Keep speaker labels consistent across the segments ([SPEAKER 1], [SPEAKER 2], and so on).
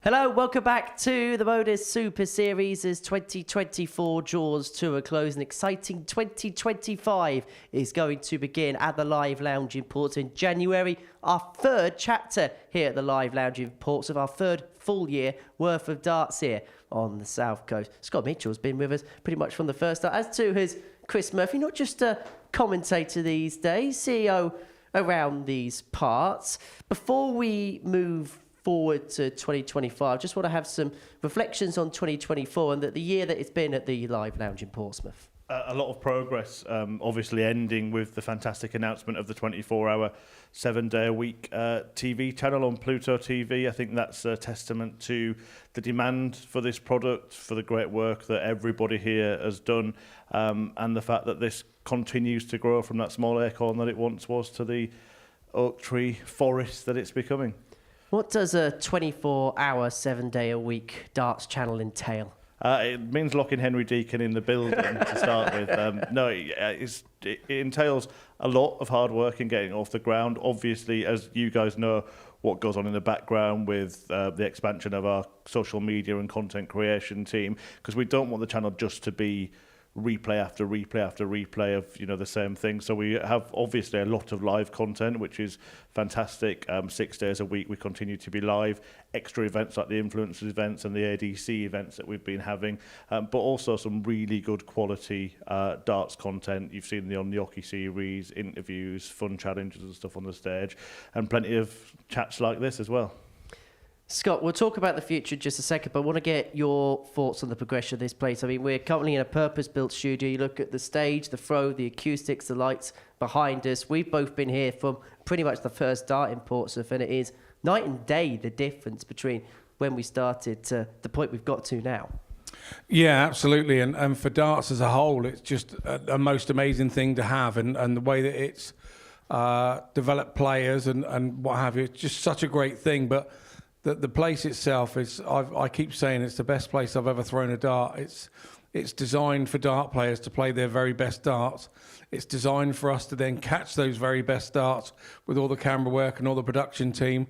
[SPEAKER 1] Hello, welcome back to the MODUS Super Series as 2024 draws to a close. An exciting 2025 is going to begin at the Live Lounge in Ports in January. Our third chapter here at the Live Lounge in Ports of our third full year worth of darts here on the South Coast. Scott Mitchell's been with us pretty much from the first start, as too has Chris Murphy, not just a commentator these days, CEO around these parts. Before we move forward to 2025, just want to have some reflections on 2024 and the year that it's been at the Live Lounge in Portsmouth.
[SPEAKER 2] A lot of progress, obviously ending with the fantastic announcement of the 24-hour, 7-day-a-week TV channel on Pluto TV. I think that's a testament to the demand for this product, for the great work that everybody here has done, and the fact that this continues to grow from that small acorn that it once was to the oak tree forest that it's becoming.
[SPEAKER 1] What does a 24-hour, 7-day-a-week darts channel entail?
[SPEAKER 2] It means locking Henry Deacon in the building to start with. It entails a lot of hard work in getting off the ground. Obviously, as you guys know, what goes on in the background with the expansion of our social media and content creation team, because we don't want the channel just to be replay after replay after replay of the same thing. So we have obviously a lot of live content, which is fantastic. 6 days a week we continue to be live. Extra events like the influencers events and the ADC events that we've been having, but also some really good quality darts content. You've seen the On the Hockey series, interviews, fun challenges and stuff on the stage, and plenty of chats like this as well.
[SPEAKER 1] Scott, we'll talk about the future in just a second, but I want to get your thoughts on the progression of this place. I mean, we're currently in a purpose-built studio. You look at the stage, the throw, the acoustics, the lights behind us. We've both been here from pretty much the first start in Portsmouth, and it is night and day the difference between when we started to the point we've got to now.
[SPEAKER 3] Yeah, absolutely. And for darts as a whole, it's just a most amazing thing to have, and the way that it's developed players and what have you. It's just such a great thing. But the place itself is, I keep saying it's the best place I've ever thrown a dart. It's designed for dart players to play their very best darts. It's designed for us to then catch those very best darts with all the camera work and all the production team.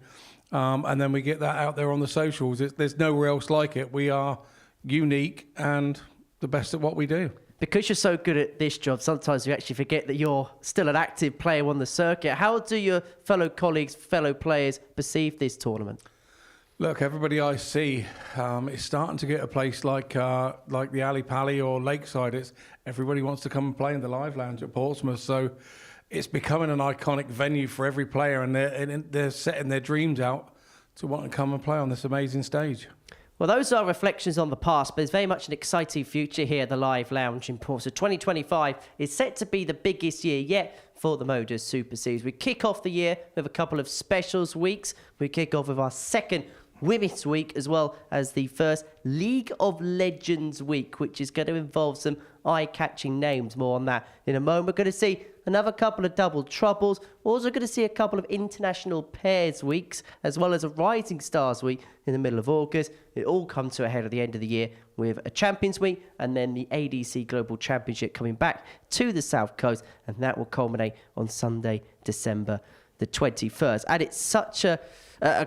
[SPEAKER 3] And then we get that out there on the socials. There's nowhere else like it. We are unique and the best at what we do.
[SPEAKER 1] Because you're so good at this job, sometimes you actually forget that you're still an active player on the circuit. How do your fellow colleagues, fellow players perceive this tournament?
[SPEAKER 3] Look, everybody I see is starting to get a place like the Ali Pally or Lakeside. Everybody wants to come and play in the Live Lounge at Portsmouth. So it's becoming an iconic venue for every player, and they're setting their dreams out to want to come and play on this amazing stage.
[SPEAKER 1] Well, those are reflections on the past, but there's very much an exciting future here at the Live Lounge in Portsmouth. 2025 is set to be the biggest year yet for the MODUS Super Series. We kick off the year with a couple of specials weeks. We kick off with our second Women's Week, as well as the first League of Legends Week, which is going to involve some eye-catching names. More on that in a moment. We're going to see another couple of double troubles. We're also going to see a couple of international pairs weeks, as well as a Rising Stars Week in the middle of August. It all comes to a head at the end of the year with a Champions Week and then the ADC Global Championship coming back to the South Coast, and that will culminate on Sunday, December the 21st. And it's such a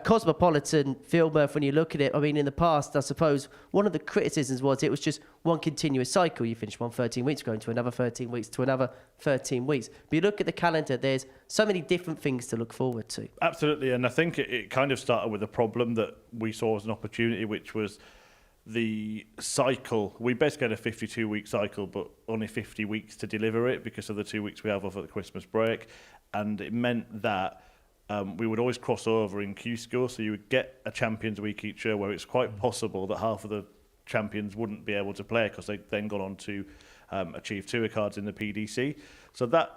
[SPEAKER 1] cosmopolitan field, Murph, when you look at it. I mean, in the past, I suppose one of the criticisms was it was just one continuous cycle. You finish one 13 weeks, going to another 13 weeks, to another 13 weeks. But you look at the calendar, there's so many different things to look forward to.
[SPEAKER 2] Absolutely, and I think it kind of started with a problem that we saw as an opportunity, which was the cycle. We basically had a 52-week cycle, but only 50 weeks to deliver it because of the 2 weeks we have off at the Christmas break. And it meant that we would always cross over in Q-Score, so you would get a Champions Week each year where it's quite possible that half of the champions wouldn't be able to play because they then gone on to achieve tour cards in the PDC. So that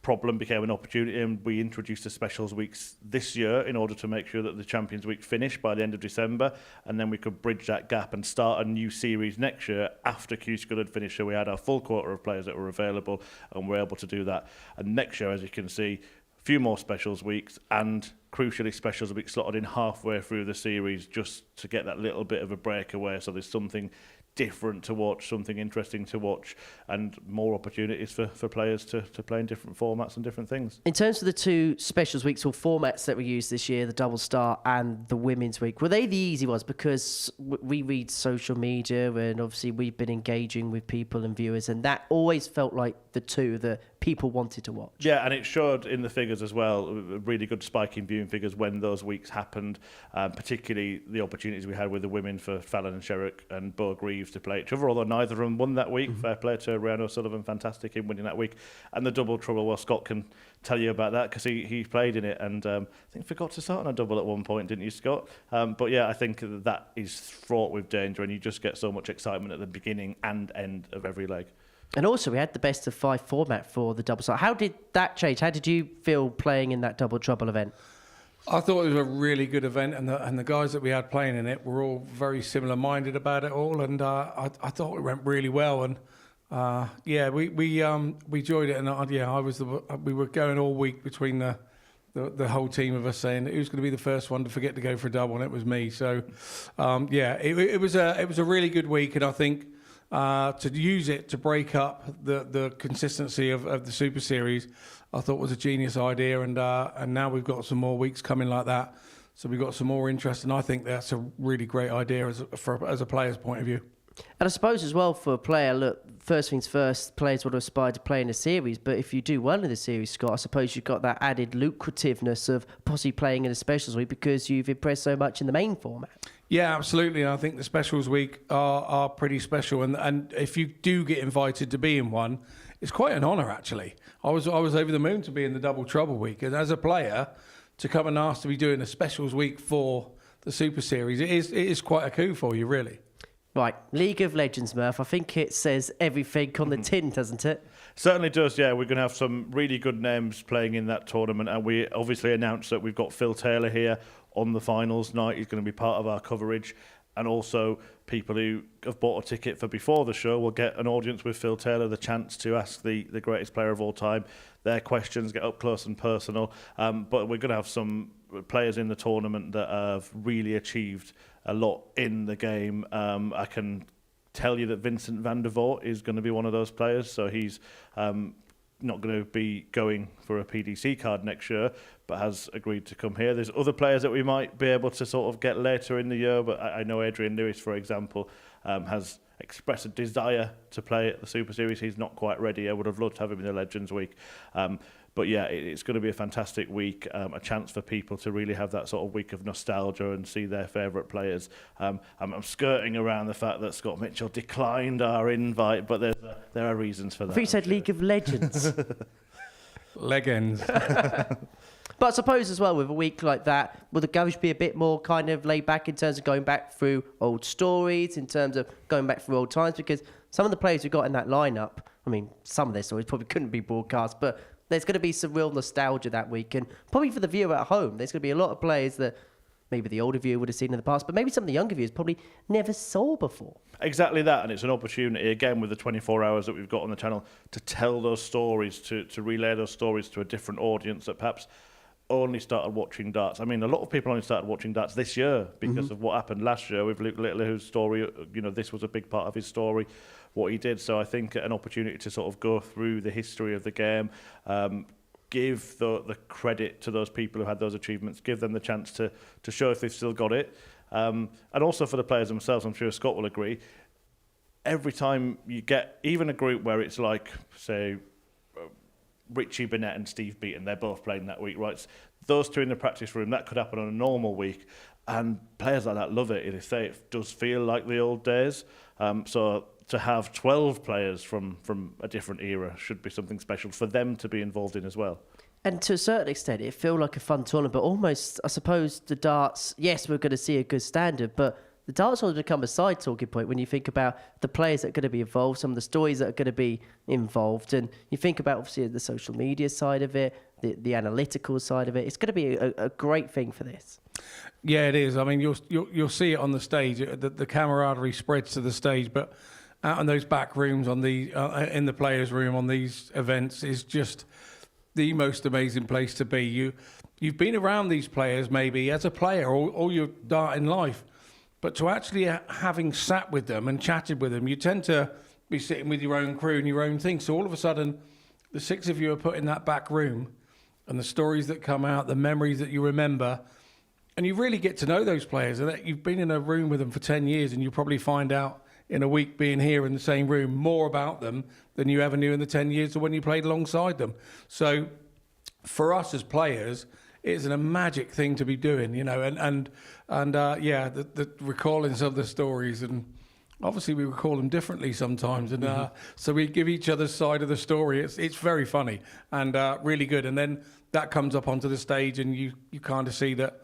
[SPEAKER 2] problem became an opportunity, and we introduced the specials weeks this year in order to make sure that the Champions Week finished by the end of December, and then we could bridge that gap and start a new series next year after Q-School had finished, so we had our full quota of players that were available, and we're able to do that. And next year, as you can see, a few more specials weeks, and crucially specials weeks slotted in halfway through the series just to get that little bit of a breakaway, so there's something different to watch, something interesting to watch, and more opportunities for players to play in different formats and different things.
[SPEAKER 1] In terms of the two specials weeks or formats that we used this year, the Double Star and the Women's Week, were they the easy ones? Because we read social media and obviously we've been engaging with people and viewers, and that always felt like the two that people wanted to watch.
[SPEAKER 2] Yeah, and it showed in the figures as well, a really good spike in viewing figures when those weeks happened, particularly the opportunities we had with the women for Fallon and Sherrick and Bo Greaves to play each other, although neither of them won that week. Fair play to Ryan O'Sullivan, fantastic in winning that week. And the double trouble, well, Scott can tell you about that because he played in it and I think forgot to start on a double at one point, didn't you, Scott? But yeah, I think that is fraught with danger and you just get so much excitement at the beginning and end of every leg.
[SPEAKER 1] And also, we had the best of 5 format for the double star. How did that change? How did you feel playing in that double trouble event?
[SPEAKER 3] I thought it was a really good event, and the guys that we had playing in it were all very similar-minded about it all, and I thought it went really well. And we enjoyed it, and we were going all week between the whole team of us saying who's going to be the first one to forget to go for a double, and it was me. So it was a really good week, and I think. To use it to break up the consistency of the Super Series, I thought was a genius idea, and now we've got some more weeks coming like that, so we've got some more interest, and I think that's a really great idea as a player's point of view.
[SPEAKER 1] And I suppose as well for a player, look, first things first, players would aspire to play in a series, but if you do well in the series, Scott, I suppose you've got that added lucrativeness of possibly playing in a specials week because you've impressed so much in the main format. Yeah,
[SPEAKER 3] absolutely. And I think the specials week are pretty special, and if you do get invited to be in one, it's quite an honour actually. I was over the moon to be in the double trouble week, and as a player to come and ask to be doing a specials week for the Super Series, it is quite a coup for you, really.
[SPEAKER 1] Right, League of Legends, Murph. I think it says everything on the tin, doesn't it?
[SPEAKER 2] Certainly does, yeah. We're going to have some really good names playing in that tournament, and we obviously announced that we've got Phil Taylor here on the finals night. He's going to be part of our coverage, and also people who have bought a ticket for before the show will get an audience with Phil Taylor, the chance to ask the greatest player of all time their questions, get up close and personal. But we're going to have some players in the tournament that have really achieved a lot in the game. I can tell you that Vincent van der Voort is going to be one of those players, so he's not going to be going for a PDC card next year, but has agreed to come here. There's other players that we might be able to sort of get later in the year, but I know Adrian Lewis, for example, has expressed a desire to play at the Super Series. He's not quite ready. I would have loved to have him in the Legends Week. But yeah, it's going to be a fantastic week, a chance for people to really have that sort of week of nostalgia and see their favourite players. I'm skirting around the fact that Scott Mitchell declined our invite, but there are reasons for that.
[SPEAKER 1] I think you said League of Legends.
[SPEAKER 3] Legends.
[SPEAKER 1] But I suppose as well, with a week like that, will the coverage be a bit more kind of laid back in terms of going back through old stories, in terms of going back through old times? Because some of the players we got in that lineup, I mean, some of their stories probably couldn't be broadcast, but there's going to be some real nostalgia that week. And probably for the viewer at home, there's going to be a lot of players that maybe the older viewer would have seen in the past, but maybe some of the younger viewers probably never saw before.
[SPEAKER 2] Exactly that, and it's an opportunity, again, with the 24 hours that we've got on the channel, to tell those stories, to relay those stories to a different audience that perhaps only started watching darts. I mean, a lot of people only started watching darts this year because of what happened last year with Luke Little, whose story, this was a big part of his story, what he did. So I think an opportunity to sort of go through the history of the game, give the credit to those people who had those achievements, give them the chance to show if they've still got it. And also for the players themselves, I'm sure Scott will agree, every time you get even a group where it's like, say, Richie Burnett and Steve Beaton, they're both playing that week, right? Those two in the practice room, that could happen on a normal week, and players like that love it. They say it does feel like the old days. So to have 12 players from a different era should be something special for them to be involved in as well.
[SPEAKER 1] And to a certain extent, it felt like a fun tournament, but almost, I suppose, the darts, yes, we're going to see a good standard, but the darts will become a side talking point when you think about the players that are going to be involved, some of the stories that are going to be involved, and you think about, obviously, the social media side of it, the analytical side of it. It's going to be a great thing for this.
[SPEAKER 3] Yeah, it is. I mean, you'll see it on the stage. The camaraderie spreads to the stage, but out in those back rooms, in the players' room on these events, is just the most amazing place to be. You've been around these players maybe as a player all your darting life, But to actually having sat with them and chatted with them, you tend to be sitting with your own crew and your own thing. So all of a sudden, the 6 of you are put in that back room, and the stories that come out, the memories that you remember, and you really get to know those players. And that you've been in a room with them for 10 years, and you probably find out in a week being here in the same room more about them than you ever knew in the 10 years of when you played alongside them. So for us as players, it's a magic thing to be doing, you know, and the recallings of the stories, and obviously we recall them differently sometimes, and so we give each other's side of the story. It's very funny and really good, and then that comes up onto the stage, and you kind of see that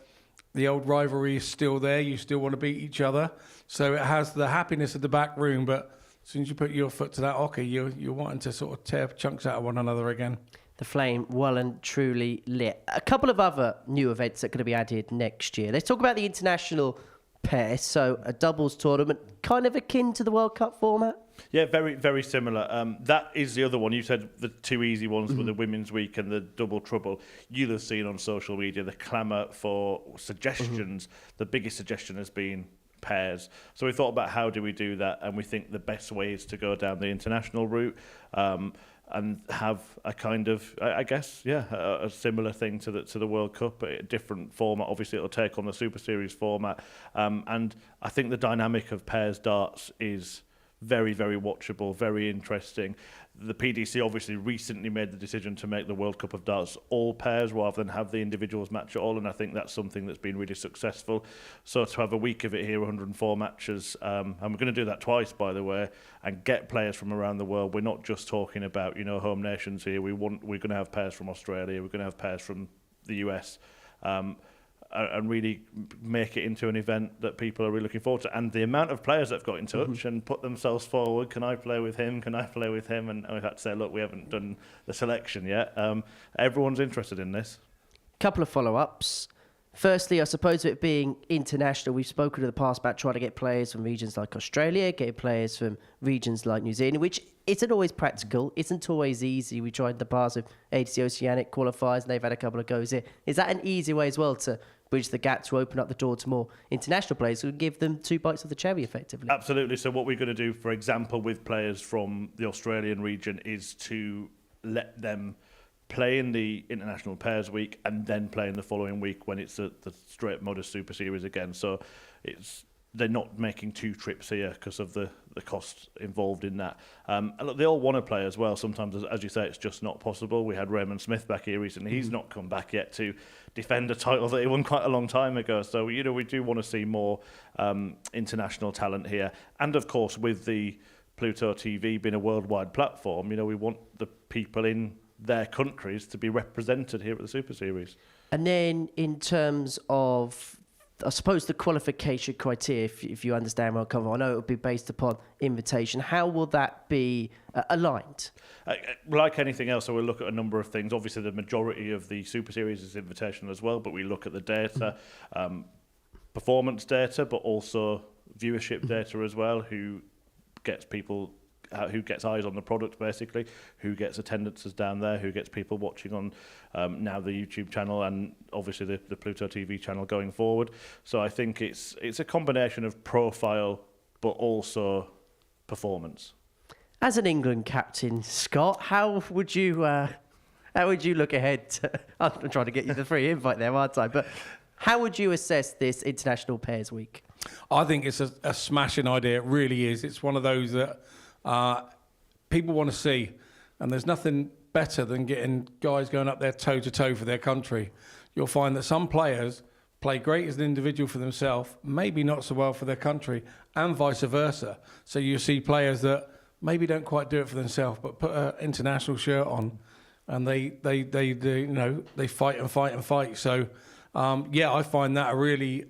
[SPEAKER 3] the old rivalry is still there. You still want to beat each other, so it has the happiness of the back room, but as soon as you put your foot to that hockey, you're wanting to sort of tear chunks out of one another again.
[SPEAKER 1] The flame well and truly lit. A couple of other new events that are going to be added next year. Let's talk about the international pairs. So a doubles tournament, kind of akin to the World Cup format.
[SPEAKER 2] Yeah, very, very similar. That is the other one. You said the two easy ones were the Women's Week and the Double Trouble. You'll have seen on social media the clamour for suggestions. The biggest suggestion has been pairs. So we thought about how do we do that, and we think the best way is to go down the international route. And have a kind of, I guess, a similar thing to the World Cup, a different format. Obviously, it'll take on the Super Series format. And I think the dynamic of pairs darts is very, very watchable, very interesting. The PDC obviously recently made the decision to make the World Cup of Darts all pairs rather than have the individuals match at all, and I think that's something that's been really successful. So to have a week of it here, 104 matches, and we're going to do that twice, by the way, and get players from around the world. We're not just talking about, you know, home nations here. We're going to have pairs from Australia. We're going to have pairs from the US. And really make it into an event that people are really looking forward to. And the amount of players that have got in touch and put themselves forward, can I play with him? Can I play with him? And we've had to say, look, we haven't done the selection yet. Everyone's interested in this.
[SPEAKER 1] Couple of follow-ups. Firstly, I suppose it being international, we've spoken in the past about trying to get players from regions like Australia, get players from regions like New Zealand, which isn't always practical, isn't always easy. We tried in the past with ADC Oceanic qualifiers, and they've had a couple of goes here. Is that an easy way as well to bridge the gap, to open up the door to more international players who give them 2 bites of the cherry, effectively?
[SPEAKER 2] Absolutely. So what we're going to do, for example, with players from the Australian region is to let them play in the International Pairs Week and then play in the following week when it's the straight MODUS Super Series again. So they're not making 2 trips here because of the cost involved in that. And look, they all want to play as well. Sometimes, as you say, it's just not possible. We had Raymond Smith back here recently. He's not come back yet to defend a title that he won quite a long time ago. So, you know, we do want to see more international talent here. And, of course, with the Pluto TV being a worldwide platform, you know, we want the people in their countries to be represented here at the Super Series.
[SPEAKER 1] And then in terms of, I suppose, the qualification criteria, if you understand where I'm coming from, I know it will be based upon invitation. How will that be aligned?
[SPEAKER 2] Like anything else, so we'll look at a number of things. Obviously, the majority of the Super Series is invitational as well, but we look at the data, performance data, but also viewership data as well, who gets people... who gets eyes on the product, basically, who gets attendances down there, who gets people watching on now the YouTube channel and obviously the Pluto TV channel going forward. So I think it's a combination of profile but also performance.
[SPEAKER 1] As an England captain, Scott, how would you look ahead to, I'm trying to get you the free invite there, aren't I? But how would you assess this International Pairs Week?
[SPEAKER 3] I think it's a smashing idea. It really is. It's one of those that people want to see, and there's nothing better than getting guys going up there toe to toe for their country. You'll find that some players play great as an individual for themselves, maybe not so well for their country, and vice versa. So you see players that maybe don't quite do it for themselves, but put an international shirt on, and they you know, they fight and fight and fight. So I find that a really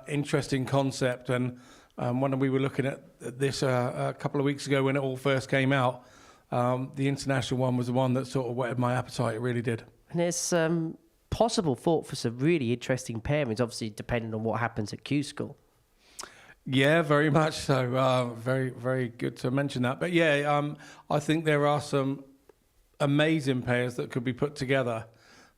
[SPEAKER 3] interesting concept. And when we were looking at this a couple of weeks ago when it all first came out, the international one was the one that sort of whetted my appetite. It really did.
[SPEAKER 1] And there's possible thought for some really interesting pairings, obviously depending on what happens at Q School.
[SPEAKER 3] Yeah, very much so. Very, very good to mention that. But I think there are some amazing pairs that could be put together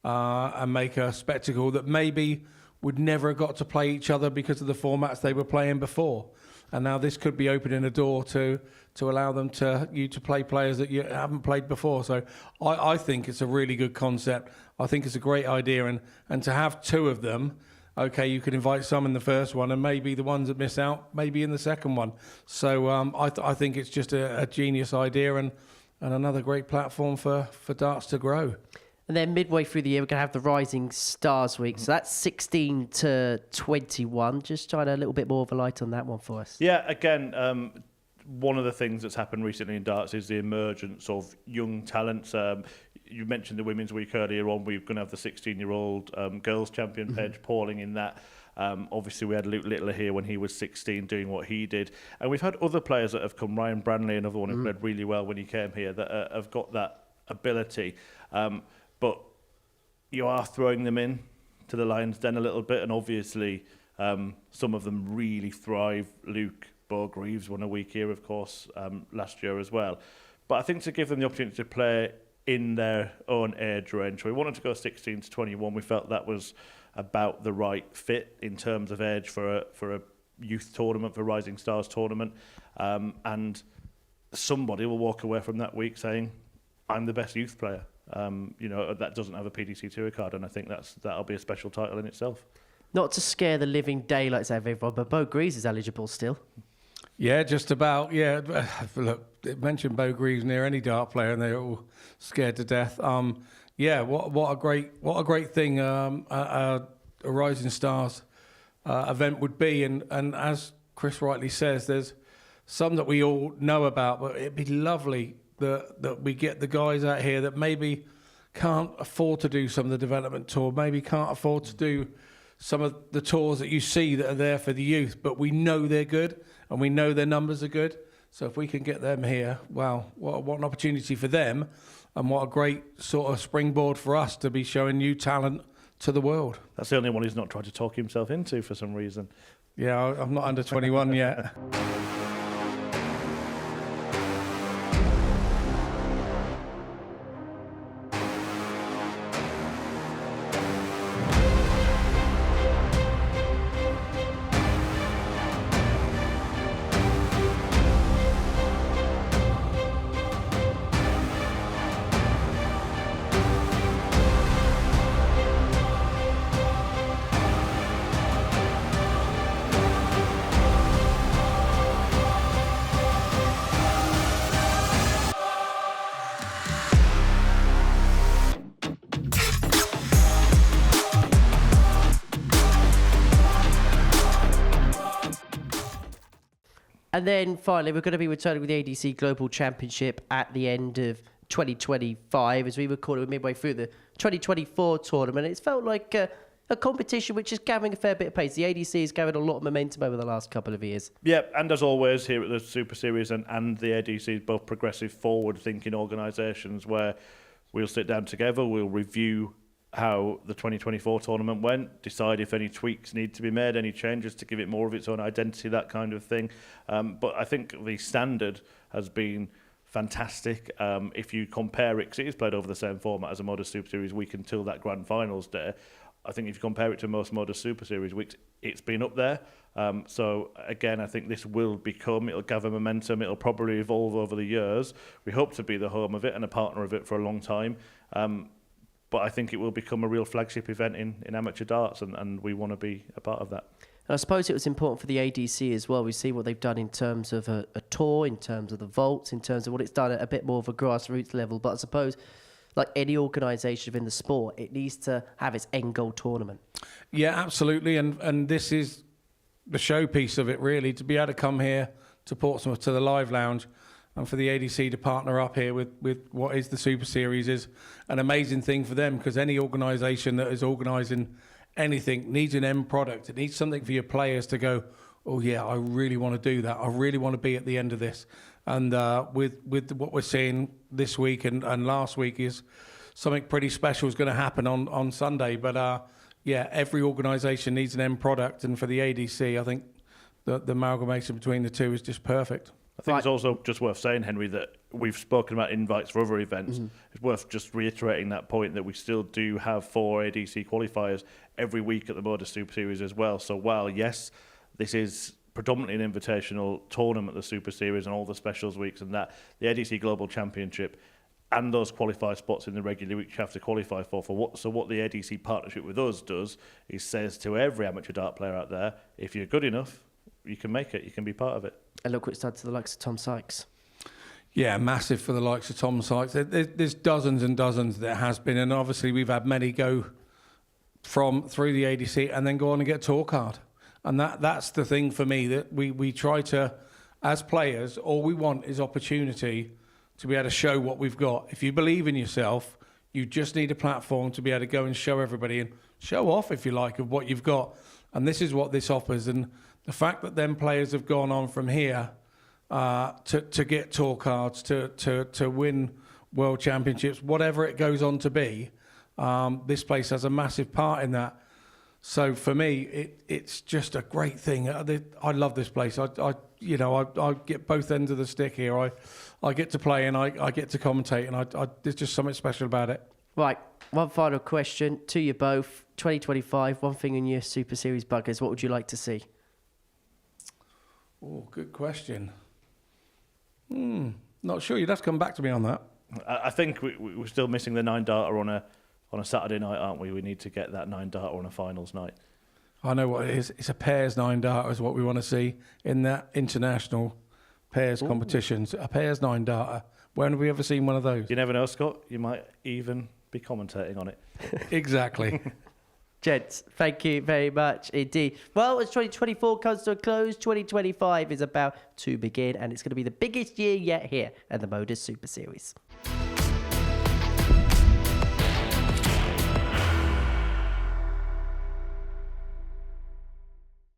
[SPEAKER 3] and make a spectacle that maybe would never have got to play each other because of the formats they were playing before. And now this could be opening a door to allow them to play players that you haven't played before. So I think it's a really good concept. I think it's a great idea, and to have two of them. Okay, you could invite some in the first one, and maybe the ones that miss out, maybe in the second one. So I think it's just a genius idea and another great platform for darts to grow.
[SPEAKER 1] And then midway through the year, we're going to have the Rising Stars Week. So that's 16 to 21. Just shine a little bit more of a light on that one for us.
[SPEAKER 2] Yeah, again, one of the things that's happened recently in darts is the emergence of young talents. You mentioned the Women's Week earlier on. We're going to have the 16-year-old girls champion, Paige Pauling, in that. Obviously, we had Luke Littler here when he was 16 doing what he did. And we've had other players that have come. Ryan Branley, another one who played really well when he came here, that have got that ability. But you are throwing them in to the Lions' Den a little bit. And obviously, some of them really thrive. Luke, Bo Greaves won a week here, of course, last year as well. But I think to give them the opportunity to play in their own age range. We wanted to go 16 to 21. We felt that was about the right fit in terms of age for a youth tournament, for Rising Stars tournament. And somebody will walk away from that week saying, I'm the best youth player. That doesn't have a PDC Tour card, and I think that'll be a special title in itself.
[SPEAKER 1] Not to scare the living daylights out of everyone, but Bo Greaves is eligible still.
[SPEAKER 3] Yeah, just about. Yeah, look, mention Bo Greaves near any dart player, and they're all scared to death. Yeah, what a great thing a Rising Stars event would be, and as Chris rightly says, there's some that we all know about, but it'd be lovely that we get the guys out here that maybe can't afford to do some of the development tour, maybe can't afford to do some of the tours that you see that are there for the youth, but we know they're good and we know their numbers are good. So if we can get them here, wow, what an opportunity for them, and what a great sort of springboard for us to be showing new talent to the world.
[SPEAKER 2] That's the only one he's not tried to talk himself into for some reason.
[SPEAKER 3] Yeah, I'm not under 21 yet.
[SPEAKER 1] And then finally, we're going to be returning with the ADC Global Championship at the end of 2025, as we recorded it midway through the 2024 tournament. It's felt like a competition which is gathering a fair bit of pace. The ADC has gathered a lot of momentum over the last couple of years.
[SPEAKER 2] Yeah, and as always here at the Super Series and the ADC, both progressive, forward-thinking organisations where we'll sit down together, we'll review how the 2024 tournament went, decide if any tweaks need to be made, any changes to give it more of its own identity, that kind of thing. But I think the standard has been fantastic. If you compare it, because it is played over the same format as a MODUS Super Series week until that Grand Finals day, I think if you compare it to most MODUS Super Series weeks, it's been up there. So again, I think this will it'll gather momentum, it'll probably evolve over the years. We hope to be the home of it and a partner of it for a long time. But I think it will become a real flagship event in amateur darts, and we want to be a part of that.
[SPEAKER 1] And I suppose it was important for the ADC as well. We see what they've done in terms of a tour, in terms of the vaults, in terms of what it's done at a bit more of a grassroots level. But I suppose, like any organisation within the sport, it needs to have its end goal tournament. Yeah,
[SPEAKER 3] absolutely. And this is the showpiece of it, really, to be able to come here to Portsmouth, to the Live Lounge, and for the ADC to partner up here with what is the Super Series is an amazing thing for them, because any organisation that is organising anything needs an end product. It needs something for your players to go, oh yeah, I really want to do that. I really want to be at the end of this. And with what we're seeing this week and last week is something pretty special is going to happen on Sunday. But yeah, every organisation needs an end product. And for the ADC, I think the amalgamation between the two is just perfect.
[SPEAKER 2] I think it's also just worth saying, Henry, that we've spoken about invites for other events. It's worth just reiterating that point that we still do have 4 ADC qualifiers every week at the MODUS Super Series as well. So while, yes, this is predominantly an invitational tournament, the Super Series and all the specials weeks and that, the ADC Global Championship and those qualified spots in the regular week you have to qualify for what the ADC partnership with us does is says to every amateur dart player out there, if you're good enough, you can make it, you can be part of it.
[SPEAKER 1] And look what it's done to the likes of Tom Sykes.
[SPEAKER 3] Yeah, massive for the likes of Tom Sykes. There's dozens and dozens that has been, and obviously we've had many go through the ADC and then go on and get a tour card. And that's the thing for me, that we try to, as players, all we want is opportunity to be able to show what we've got. If you believe in yourself, you just need a platform to be able to go and show everybody and show off, if you like, of what you've got. And this is what this offers. And the fact that them players have gone on from here to get tour cards, to win world championships, whatever it goes on to be, this place has a massive part in that. So for me, it's just a great thing. I love this place. I get both ends of the stick here. I get to play and I get to commentate, and there's just something special about it.
[SPEAKER 1] Right, one final question to you both. 2025, one thing in your Super Series buggers, what would you like to see?
[SPEAKER 3] Oh, good question. Not sure. You'd have to come back to me on that.
[SPEAKER 2] I think we're still missing the 9 darter on a Saturday night, aren't we? We need to get that 9 darter on a finals night.
[SPEAKER 3] I know what it is. It's a pairs 9 darter is what we want to see in that international pairs competitions. A pairs 9 darter. When have we ever seen one of those?
[SPEAKER 2] You never know, Scott. You might even be commentating on it.
[SPEAKER 3] Exactly.
[SPEAKER 1] Gents, thank you very much indeed. Well, as 2024 comes to a close, 2025 is about to begin, and it's going to be the biggest year yet here at the MODUS Super Series.